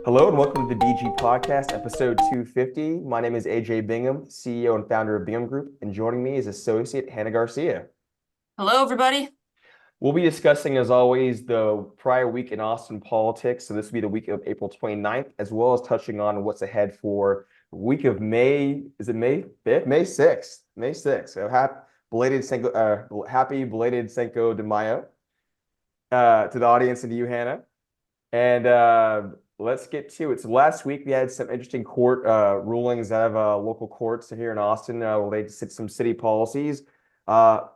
Hello and welcome to the BG Podcast, episode 250. My name is A.J. Bingham, CEO and founder of Bingham Group, and joining me is associate Hannah Garcia. Hello, everybody. We'll be discussing, as always, the prior week in Austin politics. So this will be the week of April 29th, as well as touching on what's ahead for the week of May. Is it May 5th? May 6th. May 6th. So happy belated Cinco de Mayo to the audience and to you, Hannah. And let's get to it. So last week we had some interesting court rulings out of local courts here in Austin related to some city policies. Off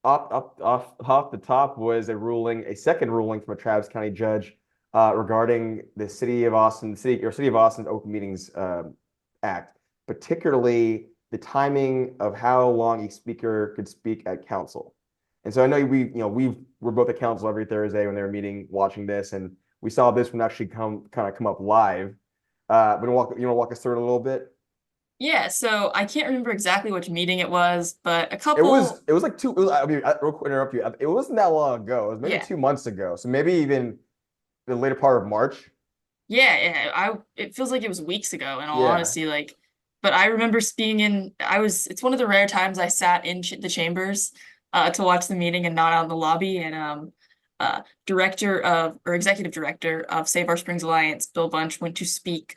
the top was a second ruling from a Travis County judge regarding the City of Austin, City of Austin's Open Meetings Act, particularly the timing of how long each speaker could speak at council. And so I know we're both at council every Thursday when they were meeting, watching this, and we saw this one actually come up live. But you want to walk us through it a little bit? Yeah, so I can't remember exactly which meeting it was, but a It was couple, it was like two. I mean, real quick, interrupt you. It wasn't that long ago. It was maybe yeah, 2 months ago. So maybe even the later part of March. it feels like it was weeks ago in all Yeah. honesty, but I remember being it's one of the rare times I sat in the chambers to watch the meeting and not out in the lobby, and executive director of Save Our Springs Alliance, Bill Bunch, went to speak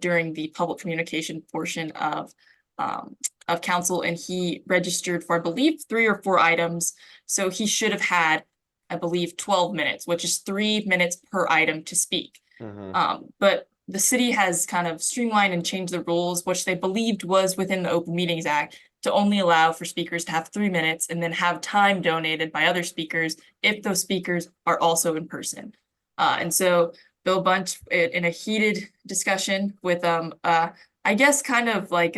during the public communication portion of council, and he registered for, I believe, 3 or 4 items. So he should have had, I believe, 12 minutes, which is 3 minutes per item to speak. Hmm. But the city has kind of streamlined and changed the rules, which they believed was within the Open Meetings Act, to only allow for speakers to have 3 minutes and then have time donated by other speakers if those speakers are also in person. And so Bill Bunch, in a heated discussion with I guess kind of like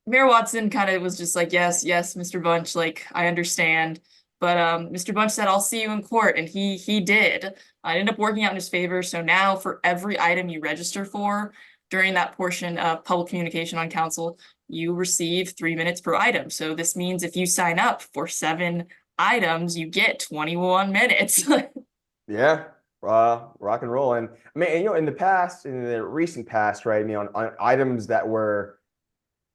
Mayor Watson kind of was just like, yes, Mr. Bunch, like I understand. But Mr. Bunch said, I'll see you in court, and he did. I ended up working out in his favor. So now for every item you register for during that portion of public communication on council, you receive 3 minutes per item. So this means if you sign up for 7 items, you get 21 minutes. Yeah. Rock and roll. And I mean, in the past, in the recent past, right? I mean, on items that were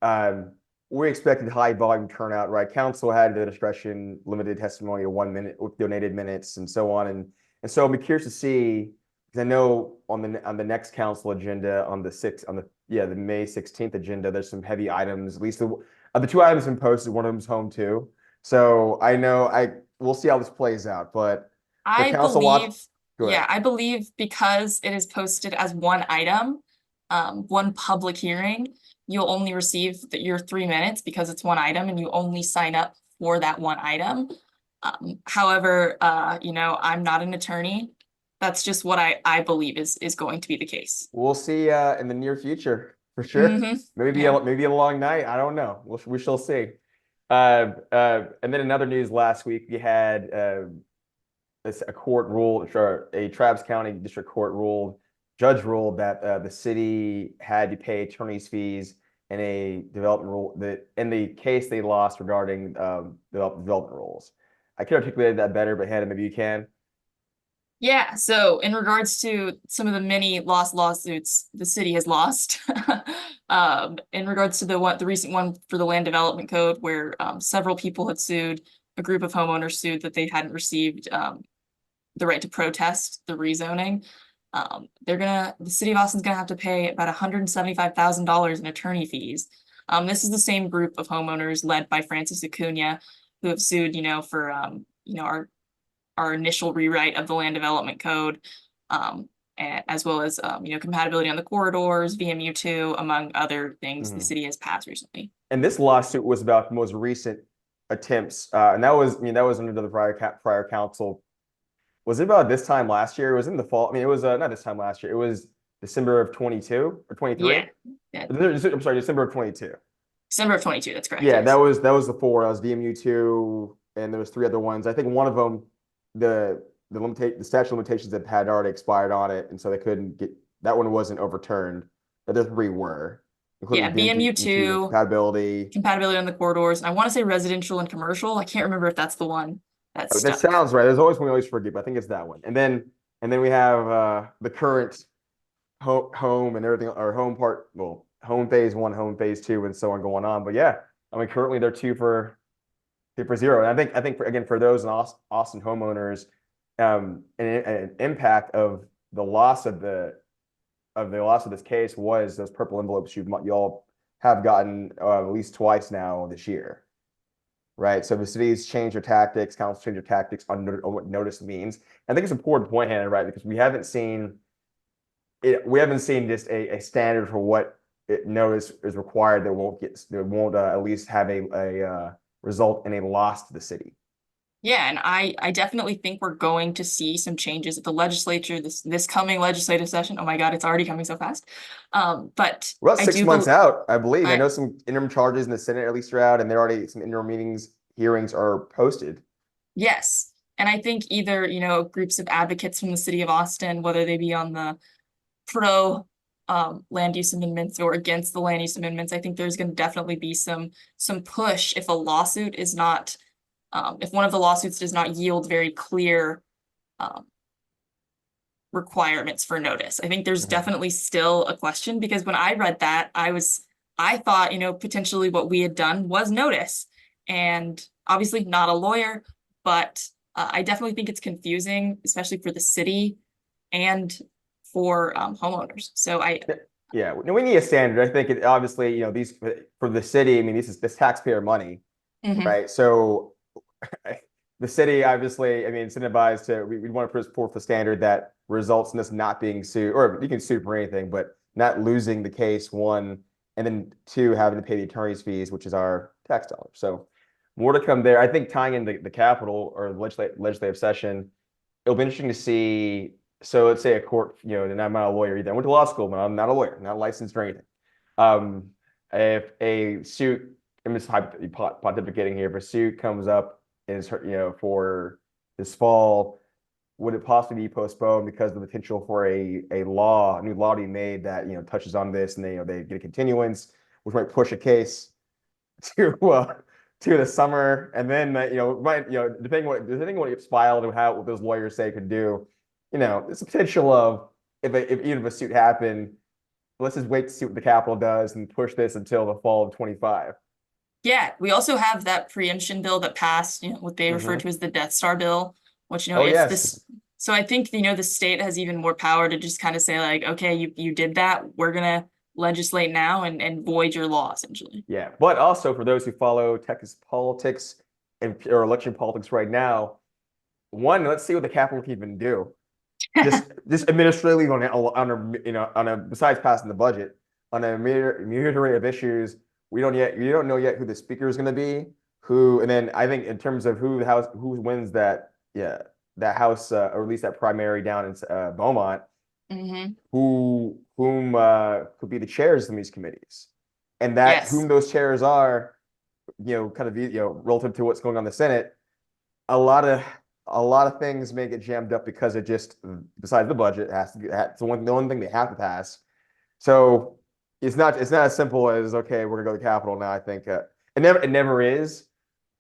um, we expected high volume turnout, right? Council had the discretion, limited testimony to 1 minute with donated minutes and so on. And so I'm curious to see, because I know on the next council agenda on the May 16th agenda, there's some heavy items. At least the 2 items been posted, one of them's home too. So I know we'll see how this plays out. But for I council watch, believe, go ahead. I believe because it is posted as one item, one public hearing, you'll only receive your 3 minutes because it's one item and you only sign up for that one item. However, I'm not an attorney. That's just what I believe is going to be the case. We'll see in the near future for sure. Mm-hmm. Maybe Yeah. maybe a long night. I don't know. We shall see. And then another news last week, we had a court rule, or a Travis County District Court judge ruled that the city had to pay attorney's fees in a development rule that in the case they lost regarding development rules. I could articulate that better, but Hannah, maybe you can. Yeah, so in regards to some of the many lost lawsuits the city has lost, in regards to the recent one for the land development code, where several people had sued, a group of homeowners sued that they hadn't received the right to protest the rezoning. The city of Austin's gonna have to pay about $175,000 in attorney fees. This is the same group of homeowners led by Francis Acuna, who have sued, for our initial rewrite of the land development code, as well as compatibility on the corridors, VMU2, among other things the Mhm. city has passed recently. And this lawsuit was about the most recent attempts, and that was under the prior council. Was it about this time last year? It was in the fall. I mean, it was not this time last year. It was December of 22 or 23. Yeah, yeah, I'm sorry, December of 22. December of 22. That's correct. Yeah, Yes. that was the four. That was VMU2, and there was three other ones. I think one of them, the statute of limitations had already expired on it, and so they couldn't get that one wasn't overturned. The other three were, Yeah, including VMU2 VMU2, compatibility. compatibility on the corridors, and I want to say residential and commercial. I can't remember if that's the one that's That stuck. sounds right. There's always one we always forget, but I think it's that one. And then And then we have the current home and everything, or home part, well, home phase one, home phase two, and so on going on. But yeah, I mean, currently they're two for zero. And I think again, for those in Austin homeowners, an impact of the loss of this case was those purple envelopes you all have gotten at least twice now this year, right? So the cities change their tactics, councils change their tactics on what notice means. I think it's an important point, Hannah, right? Because we haven't seen just a standard for what notice is required that won't at least have a result in a loss to the city. Yeah, and I definitely think we're going to see some changes at the legislature this coming legislative session. Oh my God, it's already coming so fast. But We're about I six do months believe out, I believe. I I know some interim charges in the Senate at least are out, and there are already some interim hearings are posted. yes. And I think either, groups of advocates from the city of Austin, whether they be on the pro land use amendments or against the land use amendments, I think there's going to definitely be some push if a lawsuit is not if one of the lawsuits does not yield very clear um, requirements for notice. I think there's Mhm. definitely still a question because when I read that, I thought, potentially what we had done was notice. And obviously not a lawyer, but I definitely think it's confusing, especially for the city and for homeowners. So Yeah, no, we need a standard. I think obviously, these for the city. I mean, this taxpayer money, mhm. right? So the city, obviously, I mean, incentivized we want to put forth a standard that results in us not being sued, or you can sue for anything, but not losing the case, one, and then two, having to pay the attorney's fees, which is our tax dollars. So more to come there. I think tying in the Capitol or the legislative session, it'll be interesting to see. So let's say a court, and I'm not a lawyer either. I went to law school, but I'm not a lawyer, not licensed or anything. Um, if a suit, I'm just pontificating here, if a suit comes up and is, for this fall, would it possibly be postponed because of the potential for a new law to be made that, touches on this, and they get a continuance, which might push a case to to the summer, and then might depending on what gets filed and what those lawyers say could do, there's a potential of if even if a suit happened, let's just wait to see what the Capitol does and push this until the fall of 25. Yeah, we also have that preemption bill that passed, what they refer to Hmm. as the Death Star bill, which, Oh if yes, this, so I think, the state has even more power to just kind of say like, okay, you did that, we're gonna legislate now and void your law essentially. yeah. But also for those who follow Texas politics and or election politics right now, one, let's see what the Capitol can even do. Just administratively on a besides passing the budget on a myriad of issues, you don't know yet who the speaker is going to be, and then I think in terms of who wins that house, or at least that primary down in Beaumont, Hmm. whom could be the chairs in these committees, and that whom Yes. those chairs are, kind of relative to what's going on in the Senate, a lot of things may get jammed up because it just, besides the budget, it's the one thing they have to pass. So it's not as simple as, okay, we're gonna go to the Capitol now. I think it never is,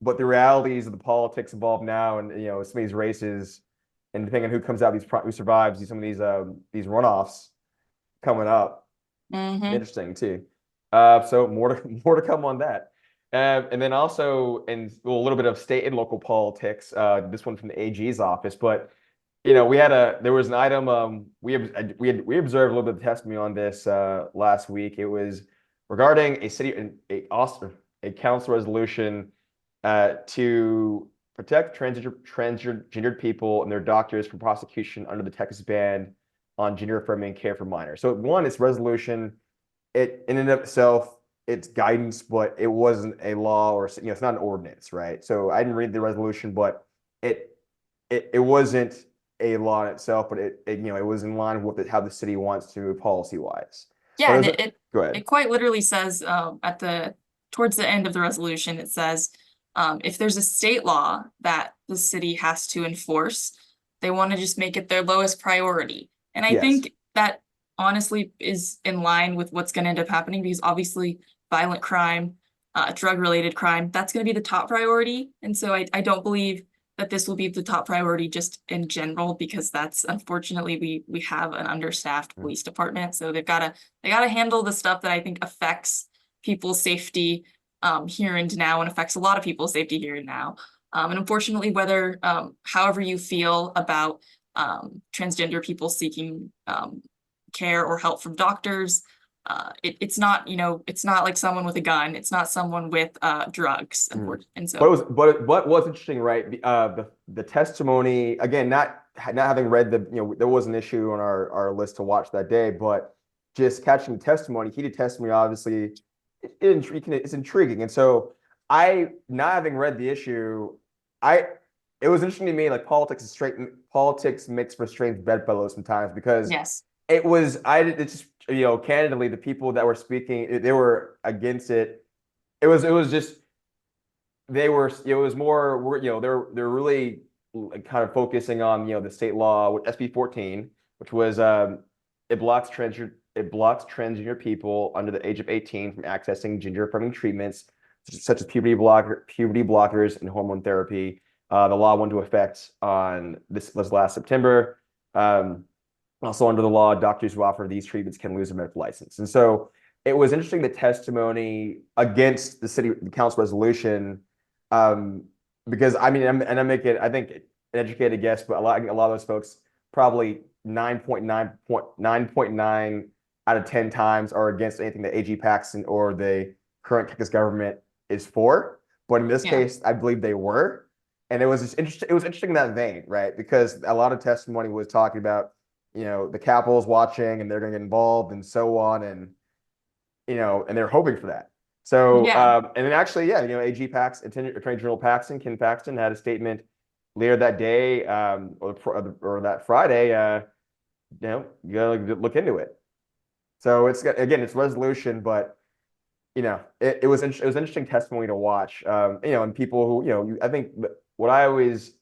but the realities of the politics involved now, and some of these races, and depending on who comes out, who survives some of these runoffs coming up, Hmm. interesting too. So more to more to come on that. And then also in a little bit of state and local politics, this one from the AG's office, but there was an item, we observed a little bit of testimony on this last week. It was regarding a council resolution to protect transgendered people and their doctors from prosecution under the Texas ban on gender affirming care for minors. So one, it's resolution, it in and of itself, it's guidance, but it wasn't a law, or it's not an ordinance, right? So I didn't read the resolution, but it it wasn't a law in itself, but it was in line with how the city wants to move policy wise. But Yeah, it and was go it ahead. quite literally says towards the end of the resolution, it says if there's a state law that the city has to enforce, they want to just make it their lowest priority. And I Yes. think that honestly is in line with what's going to end up happening because obviously violent crime, drug-related crime, that's going to be the top priority. And so I don't believe that this will be the top priority just in general, because that's unfortunately we have an understaffed police department. So they gotta handle the stuff that I think affects people's safety here and now, and affects a lot of people's safety here and now. And unfortunately, whether however you feel about transgender people seeking care or help from doctors, it's not, it's not like someone with a gun. It's not someone with drugs. And so, What was interesting, right? The testimony, again, not having read there was an issue on our list to watch that day, but just catching the testimony, heated testimony, obviously, it's intriguing. And so not having read the issue, it was interesting to me, like politics mixed for strange bedfellows sometimes, because yes. it's just, candidly, the people that were speaking, they were against it. It was just, it was more, they're really kind of focusing on, the state law with SB 14, which was, it blocks transgender people under the age of 18 from accessing gender-affirming treatments, such as puberty blockers and hormone therapy. The law went into effect on this was last September. Also under the law, doctors who offer these treatments can lose their medical license. And so it was interesting, the testimony against the city council resolution, because I mean, I'm making, I think, an educated guess, but a lot of those folks, probably 9.9 out of 10 times, are against anything that A.J. Paxton or the current Texas government is for. But in this case, I believe they were. And it was just interesting. It was interesting in that vein, right? Because a lot of testimony was talking about, the Capitol's watching and they're going to get involved and so on. And, and they're hoping for that. So, and then actually, A.G. Paxton, Attorney General Ken Paxton, had a statement later that day, or that Friday, you gotta look into it. So it's resolution, but it was interesting testimony to watch. And people who, I think what I always,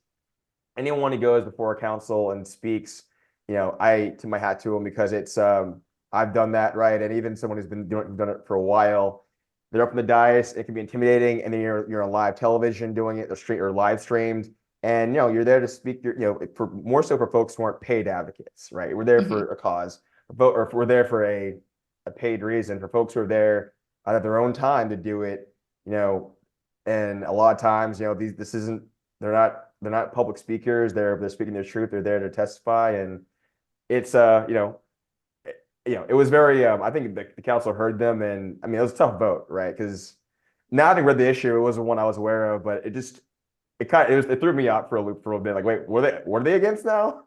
anyone who goes before a council and speaks, I tip my hat to them, because it's, I've done that, right? And even someone who's done it for a while, they're up in the dais, it can be intimidating, and then you're on live television doing it, or live streamed, and you're there to speak for more so for folks who aren't paid advocates, right? We're there for a cause, or if we're there for a paid reason. For folks who are there out of their own time to do it, and a lot of times, they're not public speakers, they're speaking their truth, they're there to testify, and it's it was very, I think the council heard them, and I mean, it was a tough vote, right? Because now having read the issue, it wasn't one I was aware of, but it threw me out for a loop for a bit. Like, wait, what are they against now?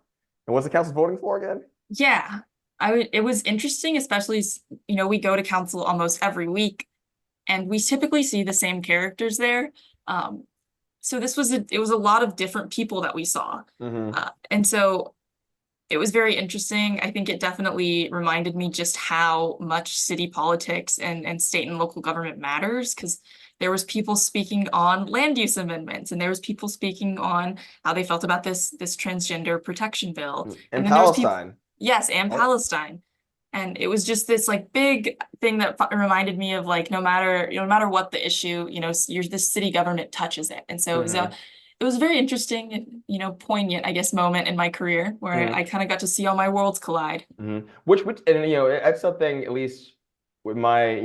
And what's the council voting for again? Yeah, it was interesting, especially, we go to council almost every week, and we typically see the same characters there. So it was a lot of different people that we saw. And so it was very interesting. I think it definitely reminded me just how much city politics and state and local government matters, because there was people speaking on land use amendments, and there was people speaking on how they felt about this transgender protection bill. And then there was Palestine. Yes, and Palestine. And it was just this like big thing that reminded me of, like, no matter what the issue, the city government touches it. And so it was a very interesting, poignant, I guess, moment in my career where I kind of got to see all my worlds collide. Which and that's something, at least with my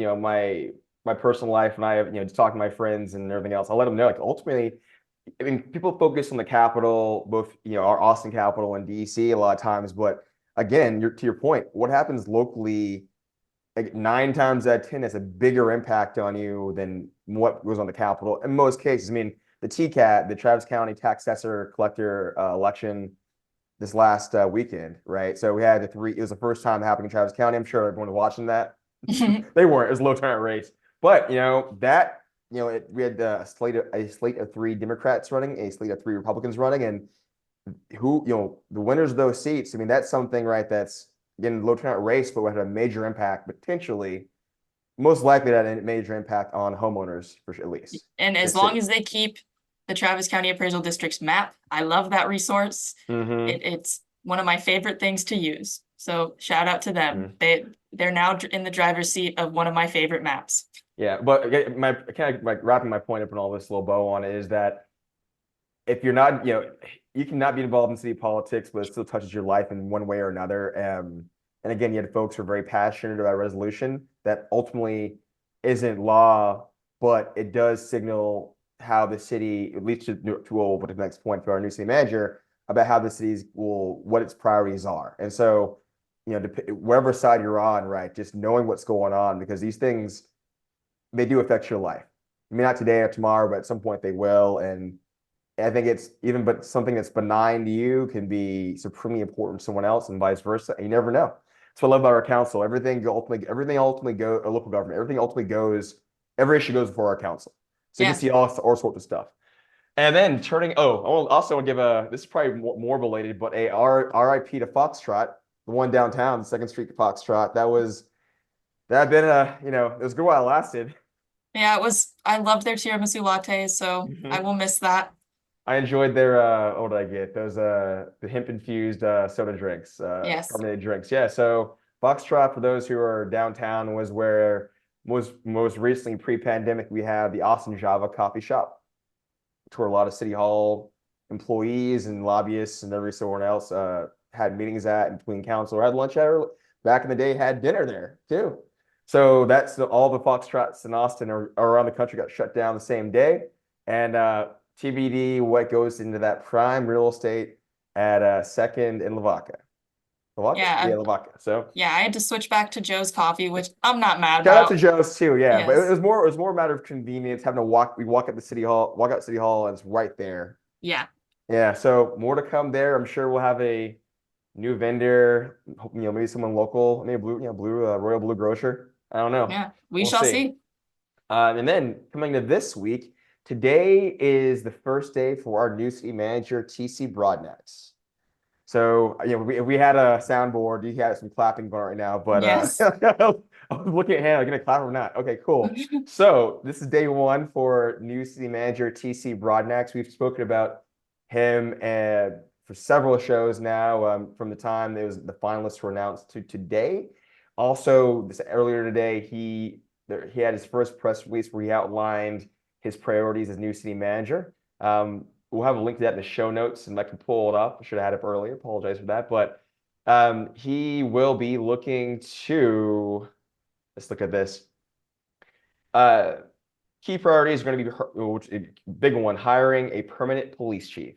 my personal life, and I have just talking to my friends and everything else. I'll let them know, like, ultimately, I mean, people focus on the Capitol, both our Austin Capitol and DC a lot of times, but again, to your point, what happens locally, like 9 times out of 10, has a bigger impact on you than what goes on the Capitol in most cases. I mean, the TCAT, the Travis County Tax Assessor Collector election this last weekend, right? So we had it was the first time happening in Travis County. I'm sure everyone was watching that. They weren't. It was low turnout rates, but we had a slate of 3 Democrats running, a slate of 3 Republicans running, and the winners of those seats. I mean, that's something, right? That's, again, low turnout race, but would have a major impact, potentially, most likely that a major impact on homeowners, for at least. And as long as they keep the Travis County Appraisal District's map, I love that resource. It's one of my favorite things to use. So shout out to them. They're now in the driver's seat of one of my favorite maps. Yeah, but my kind of like wrapping my point up and all this little bow on it is that if you're not, you cannot be involved in city politics, but it still touches your life in one way or another. And again, you had folks who are very passionate about a resolution that ultimately isn't law, but it does signal how the city, at least to the next point for our new city manager, about how the cities what its priorities are. And so, wherever side you're on, right, just knowing what's going on, because these things, they do affect your life. I mean, not today or tomorrow, but at some point they will. And I think it's even, but something that's benign to you can be supremely important to someone else, and vice versa. You never know. That's what I love about our council. Everything ultimately go, or local government, everything ultimately goes, every issue goes before our council. So you can Yeah. see all sorts of stuff. And then I will also give this is probably more related, but a RIP to Foxtrot, the one downtown, the Second Street Foxtrot. That had been it was a good while it lasted. Yeah, I loved their tiramisu lattes, so I will miss that. I enjoyed their what did I get? Those the hemp infused soda drinks, Yes. carbonated drinks. Yeah, so Foxtrot, for those who are downtown, was where most recently pre-pandemic we had the Austin Java coffee shop, where a lot of city hall employees and lobbyists and everyone else had meetings at, and between council or had lunch at, or back in the day had dinner there too. So all the Foxtrots in Austin or around the country got shut down the same day. And TBD what goes into that prime real estate at Second in Lavaca. Lavaca? Yeah, Yeah, Lavaca. So yeah, I had to switch back to Joe's Coffee, which I'm not mad shout out to about. Joe's too. Yeah, but Yes. it was more a matter of convenience having to walk at the city hall, walk out City Hall, and it's right there. Yeah. Yeah, so more to come there. I'm sure we'll have a new vendor, maybe someone local, maybe Royal Blue Grocer. I don't know. Yeah. We We'll shall see. see. And then coming to this week, today is the first day for our new city manager, TC Broadnax. So, if we had a soundboard, you had some clapping going right now, but Yes. I was looking at him, I'm gonna clap or not. Okay, cool. So this is day one for new city manager TC Broadnax. We've spoken about him for several shows now, from the time the finalists were announced to today. Also, earlier today, he had his first press release where he outlined his priorities as new city manager. We'll have a link to that in the show notes, and I can pull it up. I should have had it up earlier. Apologize for that. But he will be looking to, let's look at this. Uh, Key priorities are going to be, which big one, hiring a permanent police chief,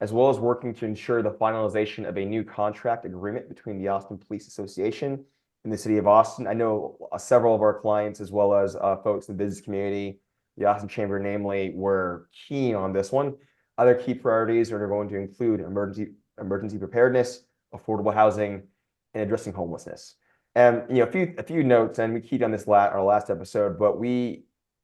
as well as working to ensure the finalization of a new contract agreement between the Austin Police Association and the city of Austin. I know several of our clients, as well as folks in the business community, the Austin Chamber, namely, were keen on this one. Other key priorities are going to include emergency preparedness, affordable housing, and addressing homelessness. And a few notes, and we keyed on this our last episode, but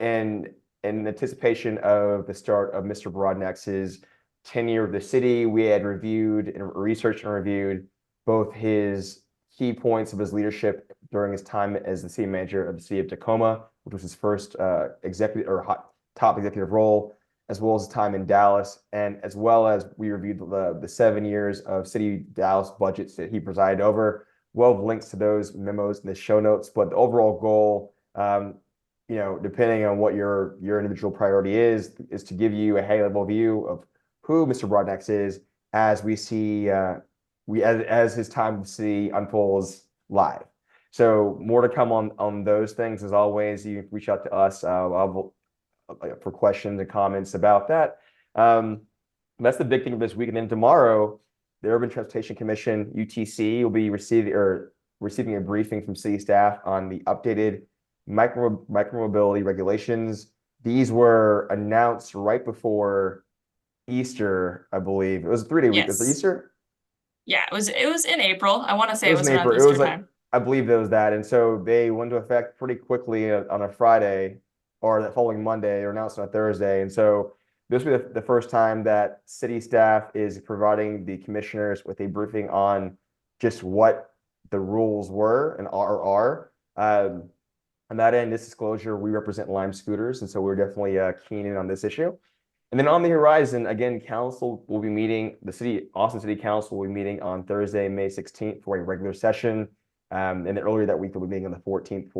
in anticipation of the start of Mr. Broadnax's tenure of the city, we had reviewed and researched and reviewed both his key points of his leadership during his time as the city manager of the city of Tacoma, which was his first top executive role, as well as his time in Dallas, and as well as we reviewed the 7 years of city Dallas budgets that he presided over. We'll have links to those memos in the show notes, but the overall goal, depending on what your individual priority is to give you a high level view of who Mr. Broadnax is as we see as his time in the city unfolds live. So more to come on those things. As always, you reach out to us for questions and comments about that. That's the big thing of this week. And then tomorrow, the Urban Transportation Commission (UTC) will be receiving a briefing from city staff on the updated micromobility regulations. These were announced right before Easter, I believe. It was a 3-day week. Was it Yes. Easter? Yeah, it was in April. I want to say It it was in was around April. It Easter was like, time. I believe there was that. And so they went into effect pretty quickly on a Friday, or that following Monday, or announced on a Thursday. And so this will be the first time that city staff is providing the commissioners with a briefing on just what the rules were and are. On that end, this disclosure, we represent Lime Scooters, and so we're definitely keen in on this issue. And then on the horizon, again, Austin City Council will be meeting on Thursday, May 16th for a regular session. And then earlier that week, they'll be meeting on the 14th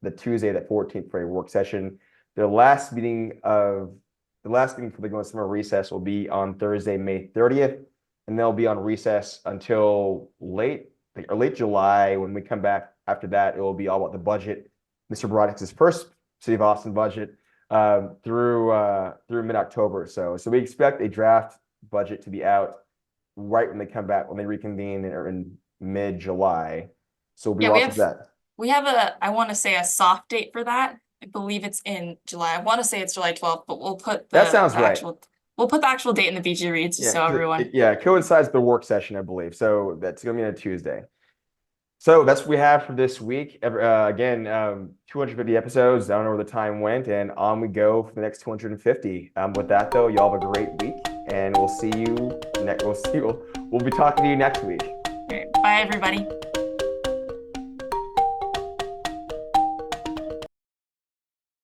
the Tuesday, that 14th for a work session. Their last meeting of the last thing before they go on summer recess will be on Thursday, May 30th, and they'll be on recess until late July. When we come back after that, it will be all about the budget, Mr. Broderick's first City of Austin budget, through mid-October. So we expect a draft budget to be out right when they come back, when they reconvene in mid-July. So we'll be Yeah, watching that. we have I want to say a soft date for that. I believe it's in July. I want to say it's July 12th, but we'll put That sounds right. We'll put the actual date in the BG reads just so everyone. It coincides with the work session, I believe. So that's going to be on a Tuesday. So that's what we have for this week. Again, 250 episodes. I don't know where the time went, and on we go for the next 250. With that, though, y'all have a great week, and we'll see you next. We'll be talking to you next week. All right, bye, everybody.